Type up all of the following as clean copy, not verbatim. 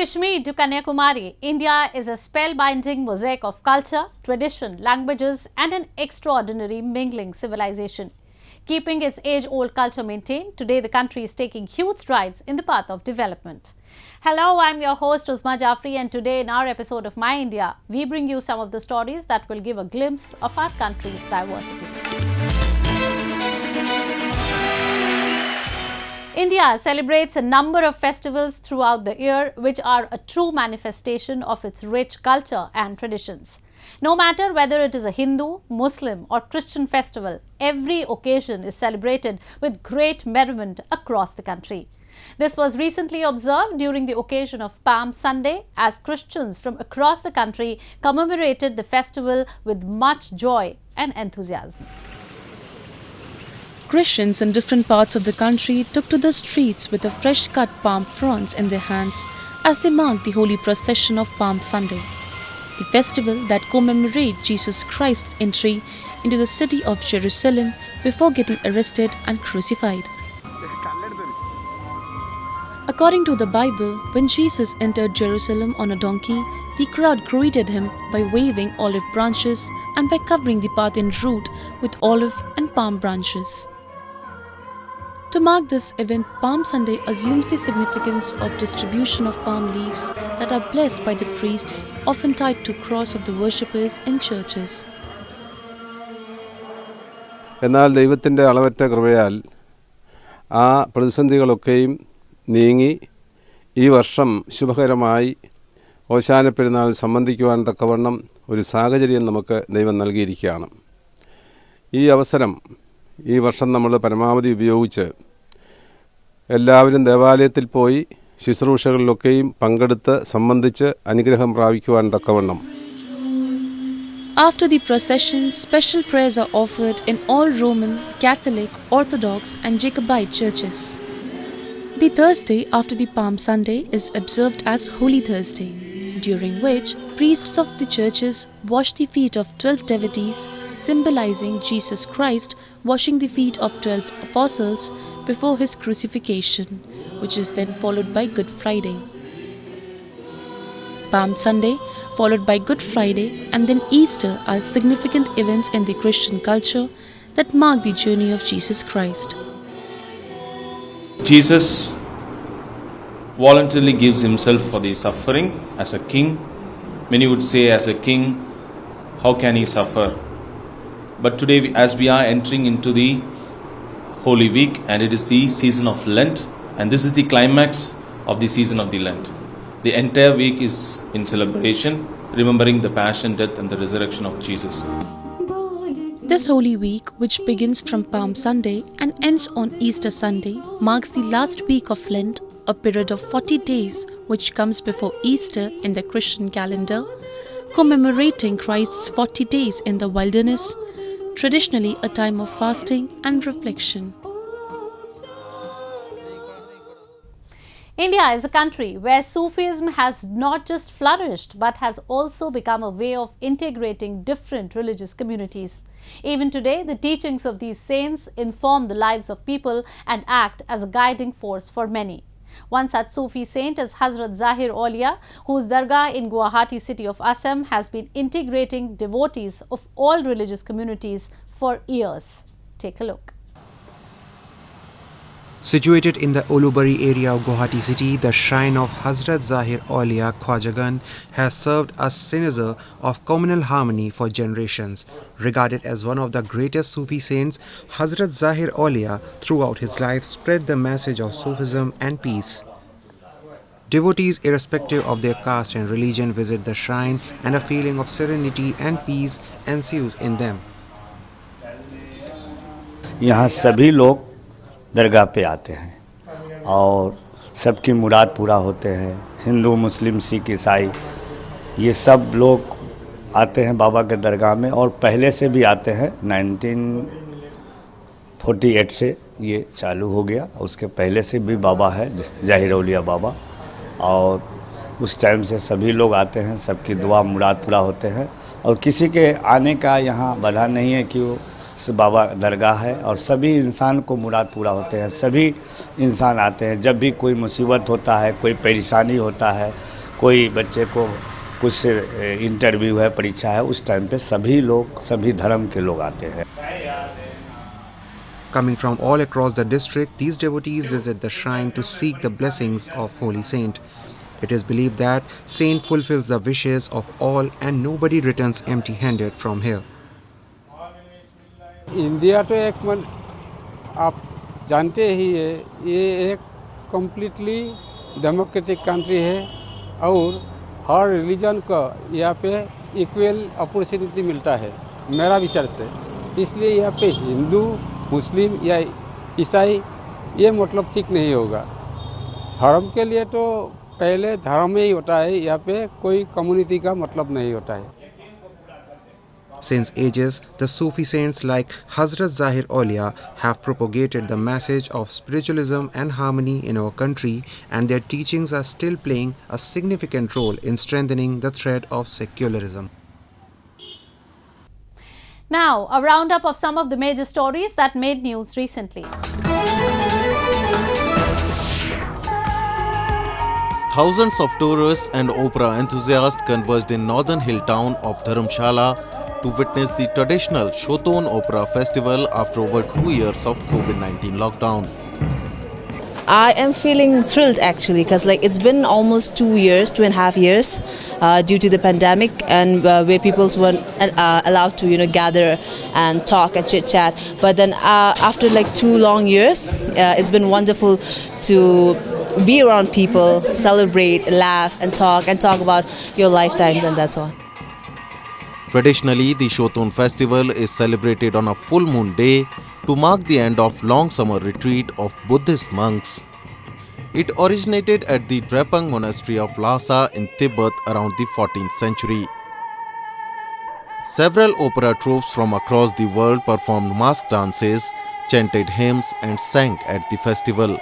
Kashmir to Kanyakumari, India is a spellbinding mosaic of culture, tradition, languages and an extraordinary mingling civilization. Keeping its age-old culture maintained, today the country is taking huge strides in the path of development. Hello, I'm your host Uzma Jafri, and today in our episode of My India, we bring you some of the stories that will give a glimpse of our country's diversity. India celebrates a number of festivals throughout the year which are a true manifestation of its rich culture and traditions. No matter whether it is a Hindu, Muslim or Christian festival, every occasion is celebrated with great merriment across the country. This was recently observed during the occasion of Palm Sunday, as Christians from across the country commemorated the festival with much joy and enthusiasm. Christians in different parts of the country took to the streets with the fresh-cut palm fronds in their hands as they marked the holy procession of Palm Sunday, the festival that commemorates Jesus Christ's entry into the city of Jerusalem before getting arrested and crucified. According to the Bible, when Jesus entered Jerusalem on a donkey, the crowd greeted him by waving olive branches and by covering the path en route with olive and palm branches. To mark this event, Palm Sunday assumes the significance of distribution of palm leaves that are blessed by the priests, often tied to cross of the worshippers in churches. എന്നാൽ ദൈവത്തിൻ്റെ അളവറ്റ കൃപയാൽ ആ പ്രതിസന്ധികളൊക്കെയും നീങ്ങി ഈ വർഷം ശുഭകരമായി ഓശാന പെരുന്നാൾ സംബന്ധിക്കുവാൻ തക്കവണ്ണം ഒരു സാഹചര്യം നമുക്ക് ദൈവം നൽകിയിരിക്കുകയാണ്. ഈ അവസരം ഈ വർഷം നമ്മൾ പരമാവധി ഉപയോഗിച്ച് എല്ലാവരും ദേവാലയത്തിൽ പോയി ശുശ്രൂഷകളിലൊക്കെയും പങ്കെടുത്ത് സംബന്ധിച്ച് അനുഗ്രഹം പ്രാപിക്കുവാൻ തക്കവണ്ണം. After the procession, special prayers are offered in all Roman, Catholic, Orthodox and Jacobite churches. The Thursday after the Palm Sunday is observed as Holy Thursday, during which priests of the churches wash the feet of 12 devotees, symbolizing Jesus Christ washing the feet of 12 apostles before his crucifixion, which is then followed by Good Friday. Palm Sunday, followed by Good Friday, and then Easter are significant events in the Christian culture that mark the journey of Jesus Christ. Jesus voluntarily gives himself for the suffering as a king. Many would say, as a king, how can he suffer? But today, as we are entering into the Holy Week, and it is the season of Lent, and this is the climax of the season of the Lent. The entire week is in celebration, remembering the passion, death and the resurrection of Jesus. This Holy Week, which begins from Palm Sunday and ends on Easter Sunday, marks the last week of Lent, a period of 40 days which comes before Easter in the Christian calendar, commemorating Christ's 40 days in the wilderness, traditionally a time of fasting and reflection. India is a country where Sufism has not just flourished but has also become a way of integrating different religious communities. Even today, the teachings of these saints inform the lives of people and act as a guiding force for many. One such Sufi saint is Hazrat Zahir Auliya, whose Dargah in Guwahati city of Assam has been integrating devotees of all religious communities for years. Take a look. Situated in the Kalaburagi area of Guwahati city, the shrine of Hazrat Zahir Auliya Khwajagan has served as symbol of communal harmony for generations. Regarded as one of the greatest Sufi saints, Hazrat Zahir Auliya throughout his life spread the message of Sufism and peace. Devotees, irrespective of their caste and religion, visit the shrine and a feeling of serenity and peace ensues in them. यहाँ सभी लोग दरगाह पे आते हैं और सबकी मुराद पूरा होते हैं. हिंदू, मुस्लिम, सिख, ईसाई ये सब लोग आते हैं बाबा के दरगाह में, और पहले से भी आते हैं. 1948 से ये चालू हो गया. उसके पहले से भी बाबा है, ज़ाहिर औलिया बाबा, और उस टाइम से सभी लोग आते हैं. सबकी दुआ मुराद पूरा होते हैं, और किसी के आने का यहाँ बाधा नहीं है कि वो बाबा दरगाह है, और सभी इंसान को मुराद पूरा होते हैं. सभी इंसान आते हैं. जब भी कोई मुसीबत होता है, कोई परेशानी होता है, कोई बच्चे को कुछ इंटरव्यू है, परीक्षा है, उस टाइम पे सभी लोग, सभी धर्म के लोग आते हैं. Coming from all across the district, these devotees visit the shrine to seek the blessings of Holy Saint. It is believed that Saint fulfills the wishes of all and nobody returns empty-handed from here. India तो एक आप जानते ही है, ये एक completely democratic country है और हर religion का यहाँ पे इक्वल अपॉर्चुनिटी मिलता है मेरा विचार से. इसलिए यहाँ पे हिंदू, मुस्लिम या ईसाई ये मतलब ठीक नहीं होगा. धर्म के लिए तो पहले धर्म ही होता है, यहाँ पे कोई कम्युनिटी का मतलब नहीं होता है. Since ages, the Sufi saints like Hazrat Zahir Auliya have propagated the message of spiritualism and harmony in our country, and their teachings are still playing a significant role in strengthening the thread of secularism. Now, a roundup of some of the major stories that made news recently. Thousands of tourists and opera enthusiasts converged in northern hill town of Dharamshala to witness the traditional Shoton Opera Festival after over 2 years of COVID-19 lockdown. I am feeling thrilled actually because it's been almost 2.5 years due to the pandemic, and where people weren't allowed to gather and talk and chit chat. But then after 2 long years, it's been wonderful to be around people, celebrate, laugh and talk about your lifetimes, and that's all. Traditionally, the Shoton festival is celebrated on a full moon day to mark the end of long summer retreat of Buddhist monks. It originated at the Drepung monastery of Lhasa in Tibet around the 14th century. Several opera troupes from across the world performed mask dances, chanted hymns and sang at the festival.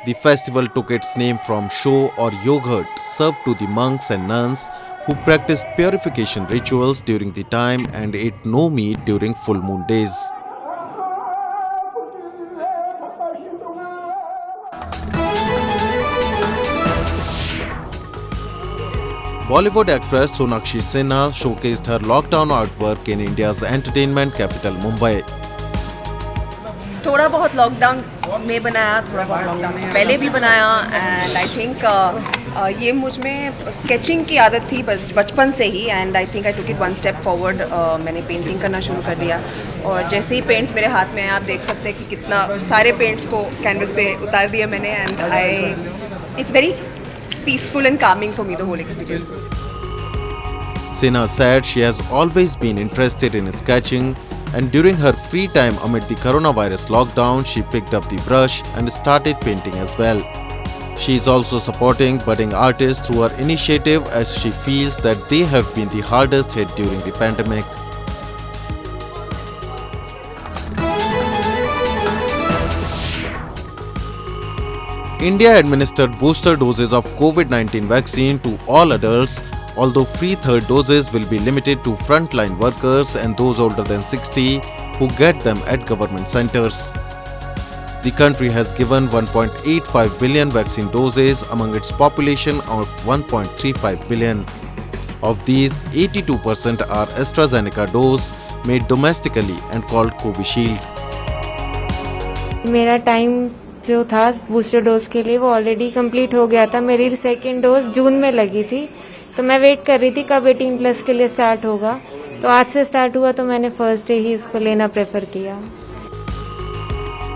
The festival took its name from sho or yogurt served to the monks and nuns who practiced purification rituals during the time and ate no meat during full moon days. Bollywood actress Sonakshi Sinha showcased her lockdown artwork in India's entertainment capital Mumbai. थोड़ा बहुत lockdown में बनाया, थोड़ा बहुत lockdown से पहले भी बनाया, एंड आई थिंक ये मुझ में स्केचिंग की आदत थी बचपन से ही, and I think I took it one step forward. मैंने पेंटिंग करना शुरू कर दिया और जैसे ही पेंट्स मेरे हाथ में आए, आप देख सकते हैं कि कितना सारे पेंट्स को कैनवस पे उतार दिया मैंने, and it's very peaceful and calming for me, the whole experience. Sinha said she has always been interested in sketching, and during her free time amid the coronavirus lockdown, she picked up the brush and started painting as well. She is also supporting budding artists through her initiative, as she feels that they have been the hardest hit during the pandemic. India administered booster doses of COVID-19 vaccine to all adults, although free third doses will be limited to frontline workers and those older than 60 who get them at government centers. The country has given 1.85 billion vaccine doses among its population of 1.35 billion. Of these, 82% are AstraZeneca dose made domestically and called Covishield. मेरा time जो था booster dose के लिए वो already complete हो गया था. मेरी सेकेंड डोज जून में लगी थी, तो मैं वेट कर रही थी कब 18+ के लिए स्टार्ट होगा. तो आज से स्टार्ट हुआ, तो मैंने फर्स्ट डे ही इसको लेना प्रेफर किया.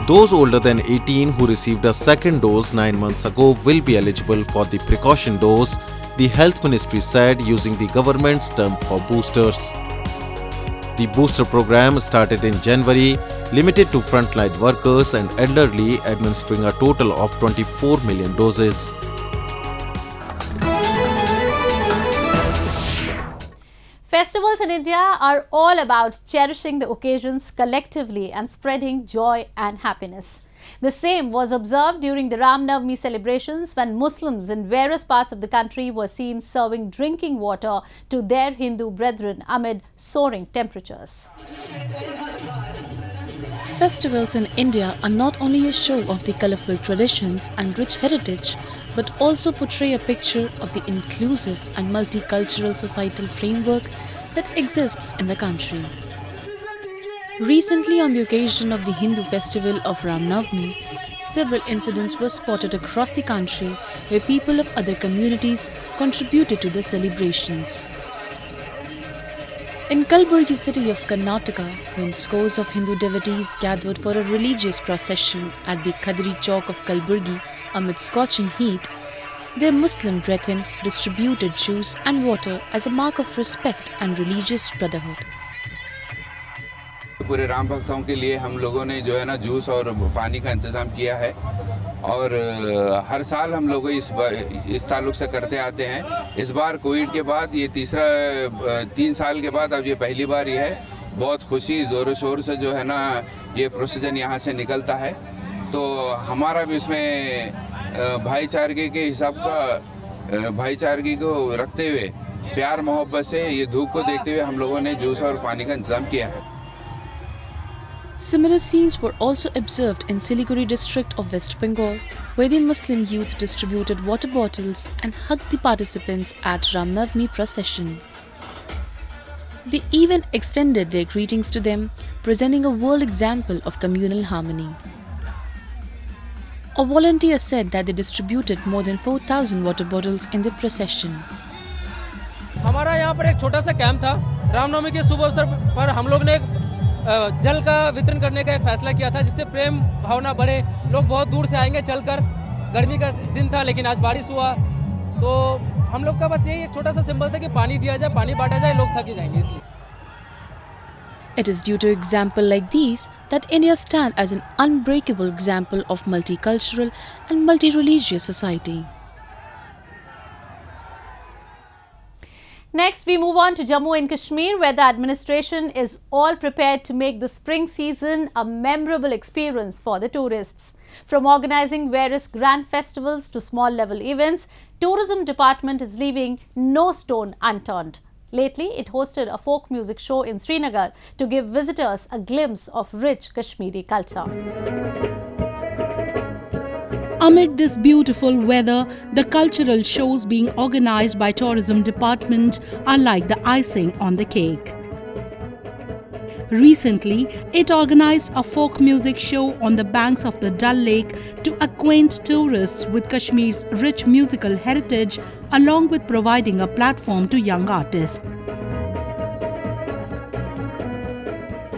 Those older than 18 who received a second dose 9 months ago will be eligible for the precaution dose, the Health Ministry said, using the government's term for boosters. The booster program started in January, limited to frontline workers and elderly, administering a total of 24 million doses. Festivals in India are all about cherishing the occasions collectively and spreading joy and happiness. The same was observed during the Ramnavami celebrations, when Muslims in various parts of the country were seen serving drinking water to their Hindu brethren amid soaring temperatures. Festivals in India are not only a show of the colourful traditions and rich heritage, but also portray a picture of the inclusive and multicultural societal framework that exists in the country. Recently, on the occasion of the Hindu festival of Ramnavami, several incidents were spotted across the country where people of other communities contributed to the celebrations. In Kalaburagi city of Karnataka, when scores of Hindu devotees gathered for a religious procession at the Khadri Chowk of Kalaburagi amid scorching heat, their Muslim brethren distributed juice and water as a mark of respect and religious brotherhood. पूरे राम भक्तों के लिए हम लोगों ने जो है ना जूस और पानी का इंतज़ाम किया है और हर साल हम लोग इस ताल्लुक से करते आते हैं। इस बार कोविड के बाद ये 3 साल के बाद अब ये पहली बार ये है। बहुत खुशी ज़ोर शोर से जो है ना ये प्रोसीजन यहाँ से निकलता है, तो हमारा भी इसमें भाईचारे के हिसाब का भाईचारे को रखते हुए प्यार मोहब्बत से ये धूप को देखते हुए हम लोगों ने जूस और पानी का इंतज़ाम किया है। Similar scenes were also observed in Siliguri district of West Bengal, where the Muslim youth distributed water bottles and hugged the participants at Ramnavami procession. They even extended their greetings to them, presenting a world example of communal harmony. A volunteer said that they distributed more than 4,000 water bottles in the procession. हमारा यहाँ पर एक छोटा सा camp था। रामनवमी के शुभ अवसर पर हम लोग ने जल का वितरण करने का एक फैसला किया था, जिससे प्रेम भावना बढ़े। लोग बहुत दूर से आएंगे चलकर। गर्मी का दिन था लेकिन आज बारिश हुआ, तो हम लोग का बस यही एक छोटा सा सिंबल था कि पानी दिया जाए, पानी बांटा जाए, लोग थक ही जाएंगे इसलिए। It is due to examples like these that India stands as an unbreakable example of multicultural and multi-religious society. Next, we move on to Jammu and Kashmir, where the administration is all prepared to make the spring season a memorable experience for the tourists. From organizing various grand festivals to small-level events, tourism department is leaving no stone unturned. Lately, it hosted a folk music show in Srinagar to give visitors a glimpse of rich Kashmiri culture. Amid this beautiful weather, the cultural shows being organized by Tourism Department are like the icing on the cake. Recently, it organized a folk music show on the banks of the Dal Lake to acquaint tourists with Kashmir's rich musical heritage, along with providing a platform to young artists.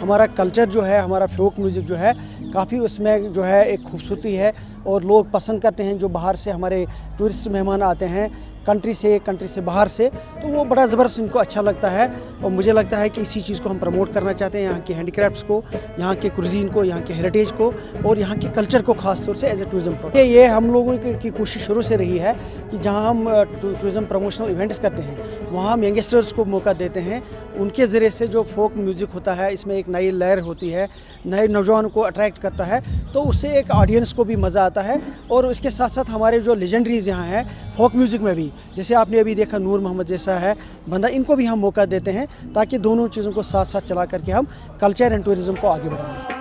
हमारा culture जो है, हमारा folk music जो है, काफ़ी उसमें जो है एक खूबसूरती है और लोग पसंद करते हैं। जो बाहर से हमारे टूरिस्ट मेहमान आते हैं, कंट्री से बाहर से, तो वो बड़ा ज़बरदस्त इनको अच्छा लगता है। और मुझे लगता है कि इसी चीज़ को हम प्रमोट करना चाहते हैं, यहाँ के हैंडीक्राफ्ट्स को, यहाँ के कुजीन को, यहाँ के हेरिटेज को और यहाँ के कल्चर को ख़ास तौर से एज ए टूरिज़म प्रोडक्ट। ये हम लोगों की कोशिश शुरू से रही है कि जहाँ हम टूरिज़म प्रमोशनल इवेंट्स करते हैं, वहाँ हम यंगस्टर्स को मौका देते हैं। उनके ज़रिए से जो फोक म्यूज़िक होता है, इसमें एक नई लहर होती है, नए नौजवानों को अट्रैक्ट करता है, तो उससे एक ऑडियंस को भी मज़ा आता है। और इसके साथ साथ हमारे जो लेजेंडरीज़ यहाँ हैं फोक म्यूज़िक में भी, जैसे आपने अभी देखा नूर मोहम्मद जैसा है बंदा, इनको भी हम मौका देते हैं ताकि दोनों चीज़ों को साथ साथ चला करके हम कल्चर एंड टूरिज़्म को आगे बढ़ाएं।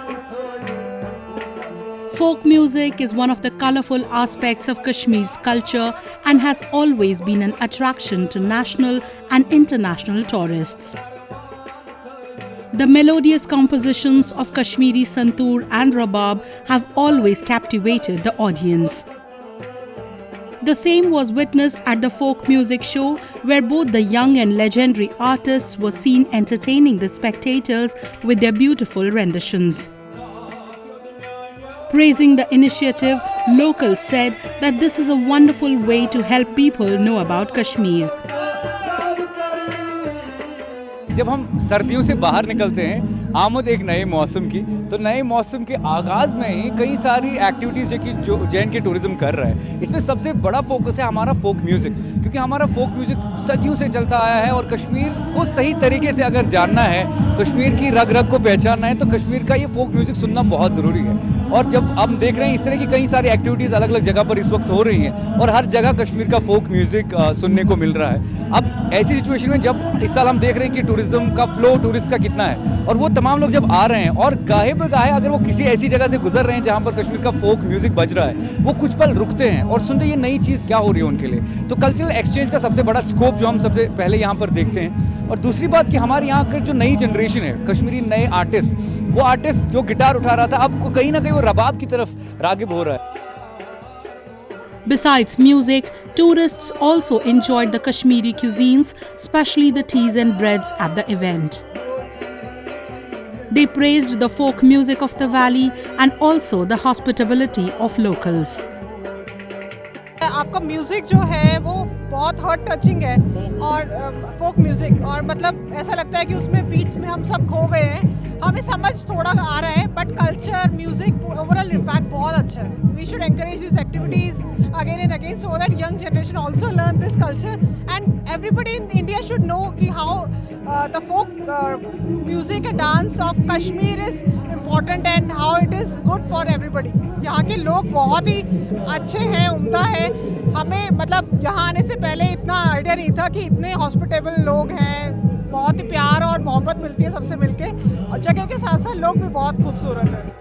Folk music is one of the colourful aspects of Kashmir's culture and has always been an attraction to national and international tourists. The melodious compositions of Kashmiri santoor and rabab have always captivated the audience. The same was witnessed at the folk music show, where both the young and legendary artists were seen entertaining the spectators with their beautiful renditions. Praising the initiative, locals said that this is a wonderful way to help people know about Kashmir. जब हम सर्दियों से बाहर निकलते हैं आमद एक नए मौसम की, तो नए मौसम के आगाज़ में ही कई सारी एक्टिविटीज़ जो जे.एंड.के टूरिज़्म कर रहा है, इसमें सबसे बड़ा फोकस है हमारा फोक म्यूज़िक, क्योंकि हमारा फोक म्यूज़िक सदियों से चलता आया है। और कश्मीर को सही तरीके से अगर जानना है, कश्मीर की रग रग को पहचानना है, तो कश्मीर का ये फोक म्यूज़िक सुनना बहुत ज़रूरी है। और जब हम देख रहे हैं इस तरह की कई सारी एक्टिविटीज़ अलग अलग जगह पर इस वक्त हो रही हैं और हर जगह कश्मीर का फोक म्यूज़िक सुनने को मिल रहा है। अब ऐसी सिचुएशन में जब इस साल हम देख रहे हैं कि टूरिज़्म टूरिज्म का फ्लो टूरिस्ट का कितना है, और वो तमाम लोग जब आ रहे हैं और गाहे बगाहे अगर वो किसी ऐसी जगह से गुजर रहे हैं जहाँ पर कश्मीर का फोक म्यूजिक बज रहा है, वो कुछ पल रुकते हैं और सुनते हैं ये नई चीज़ क्या हो रही है उनके लिए। तो कल्चरल एक्सचेंज का सबसे बड़ा स्कोप जो हम सबसे पहले यहाँ पर देखते हैं। और दूसरी बात कि हमारे यहाँ का जो नई जनरेशन है, कश्मीरी नए आर्टिस्ट, वो आर्टिस्ट जो गिटार उठा रहा था अब कहीं ना कहीं वो रबाब की तरफ रागिब हो रहा है। Besides music, tourists also enjoyed the Kashmiri cuisines, especially the teas and breads at the event. They praised the folk music of the valley and also the hospitality of locals. आपका म्यूज़िक जो है वो बहुत heart touching है और folk music, और मतलब ऐसा लगता है कि उसमें बीट्स में हम सब खो गए हैं। हमें समझ थोड़ा आ रहा है, but culture music overall impact बहुत अच्छा है। We should encourage these activities again and again so that young generation also learn this culture, and everybody in India should know कि how the folk music and dance of Kashmir is important and how it is good for everybody. यहाँ के लोग बहुत ही अच्छे हैं, उम्दा है। हमें मतलब यहाँ आने से पहले इतना आइडिया नहीं था कि इतने हॉस्पिटेबल लोग हैं, बहुत ही प्यार और मोहब्बत मिलती है सबसे मिलके, और जगह के साथ साथ लोग भी बहुत खूबसूरत हैं।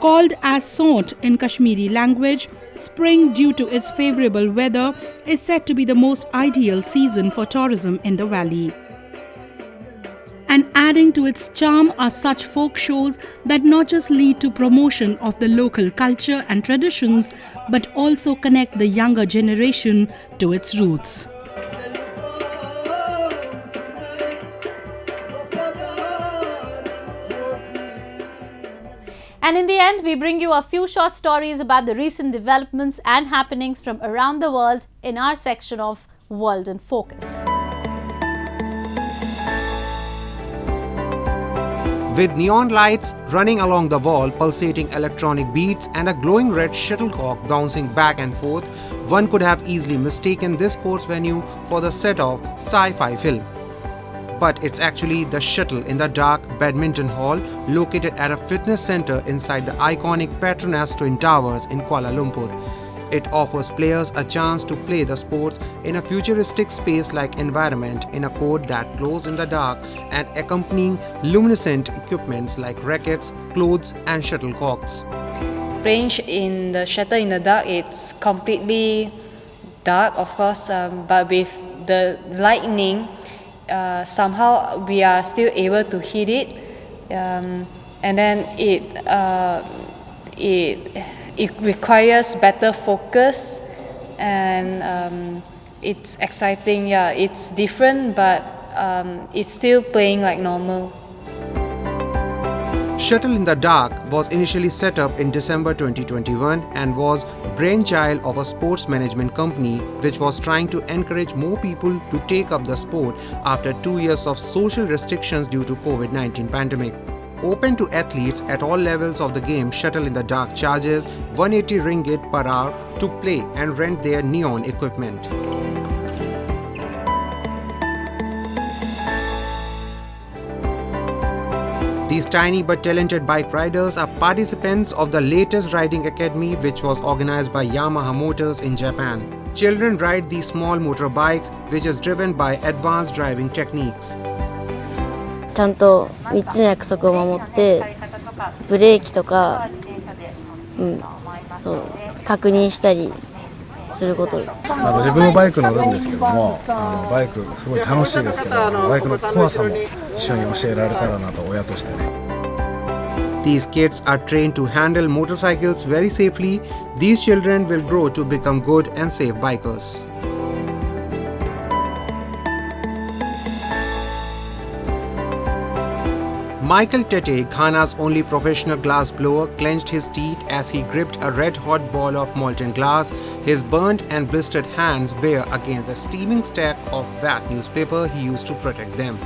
Called as Sont in Kashmiri language, spring, due to its favorable weather, is said to be the most ideal season for tourism in the valley. And adding to its charm are such folk shows that not just lead to promotion of the local culture and traditions, but also connect the younger generation to its roots. And in the end, we bring you a few short stories about the recent developments and happenings from around the world in our section of World in Focus. With neon lights running along the wall, pulsating electronic beats, and a glowing red shuttlecock bouncing back and forth, one could have easily mistaken this sports venue for the set of sci-fi film. But it's actually the Shuttle in the Dark Badminton Hall located at a fitness center inside the iconic Petronas Twin Towers in Kuala Lumpur. It offers players a chance to play the sports in a futuristic space-like environment in a court that glows in the dark and accompanying luminescent equipments like rackets, clothes and shuttlecocks. Range in the Shuttle in the Dark, it's completely dark, of course, but with the lightning, somehow we are still able to hit it, and then it requires better focus, and it's exciting. Yeah, it's different, but it's still playing like normal. Shuttle in the Dark was initially set up in December 2021 and was brainchild of a sports management company which was trying to encourage more people to take up the sport after 2 years of social restrictions due to COVID-19 pandemic. Open to athletes at all levels of the game, Shuttle in the Dark charges 180 ringgit per hour to play and rent their neon equipment. These tiny but talented bike riders are participants of the latest riding academy which was organized by Yamaha Motors in Japan. Children ride these small motorbikes which is driven by advanced driving techniques. ちゃんと3つの約束を守ってブレーキとか、そう確認したりすることです。自分もバイク乗るんですけども、バイクすごい楽しいですけど、バイクの怖さも一緒に教えられたらなと親としてね。These kids are trained to handle motorcycles very safely. These children will grow to become good and safe bikers. Michael Tete, Ghana's only professional glass blower, clenched his teeth as he gripped a red-hot ball of molten glass, his burnt and blistered hands bare against a steaming stack of wet newspaper he used to protect them.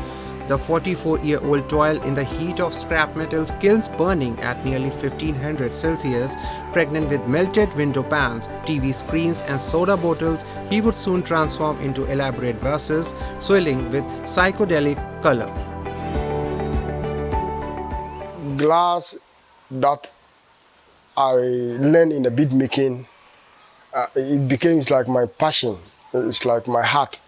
The 44-year-old toiled in the heat of scrap metals kilns burning at nearly 1500 Celsius. Pregnant with melted window pans, TV screens and soda bottles, he would soon transform into elaborate vases, swirling with psychedelic color. Glass that I learned in the bead making, it became like my passion. It's like my heart.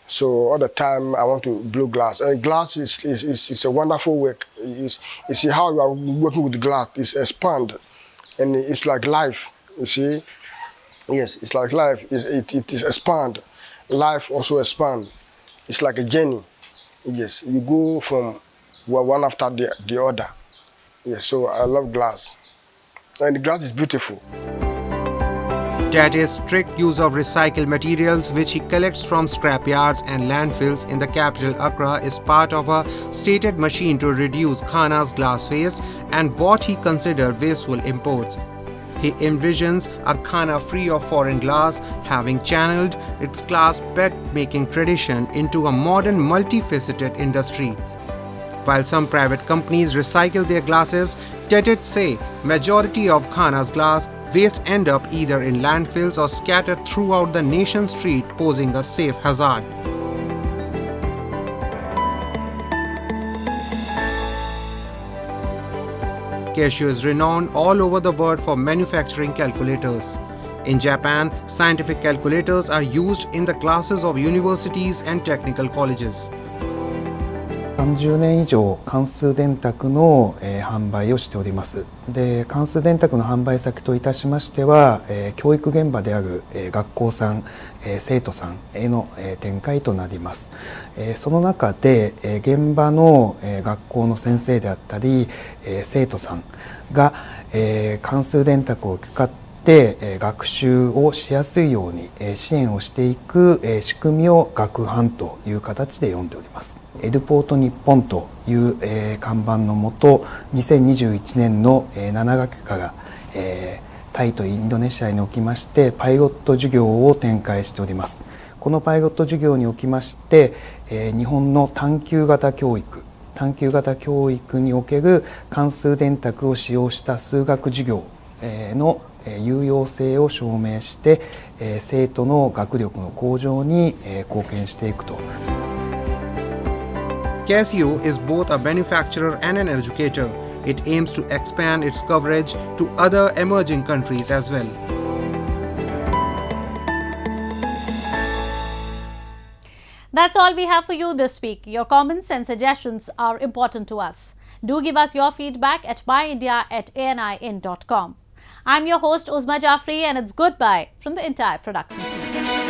So all the time I want to blow glass. And glass is a wonderful work. You see how you are working with glass. It's expand, and it's like life. You see, yes, it's like life. It is expand. Life also expand. It's like a journey. Yes, you go from one after the other. Yes, so I love glass, and the glass is beautiful. Tate's strict use of recycled materials which he collects from scrapyards and landfills in the capital Accra is part of a stated machine to reduce Ghana's glass waste and what he considered wasteful imports. He envisions a Ghana free of foreign glass, having channeled its glass bed-making tradition into a modern multifaceted industry. While some private companies recycle their glasses, Tate say majority of Ghana's glass waste end up either in landfills or scattered throughout the nation's street, posing a safe hazard. Casio is renowned all over the world for manufacturing calculators. In Japan, scientific calculators are used in the classes of universities and technical colleges. 30年以上関数電卓の、販売をしております。で、関数電卓の販売先といたしましては、教育現場である、学校さん、生徒さんへの、展開となります。その中で、現場の、学校の先生であったり、生徒さんが、関数電卓を使って学習をしやすいように支援をしていく仕組みを学販という形で呼んでおります。エルポート日本という看板のもと2021年の7学期からタイとインドネシアにおきましてパイロット授業を展開しております。このパイロット授業におきまして日本の探究型教育における関数電卓を使用した数学授業の有用性を証明して生徒の学力の向上に貢献していくと。Casio is both a manufacturer and an educator. It aims to expand its coverage to other emerging countries as well. That's all we have for you this week. Your comments and suggestions are important to us. Do give us your feedback at myindia@anin.com. I'm your host Uzma Jafri and it's goodbye from the entire production team.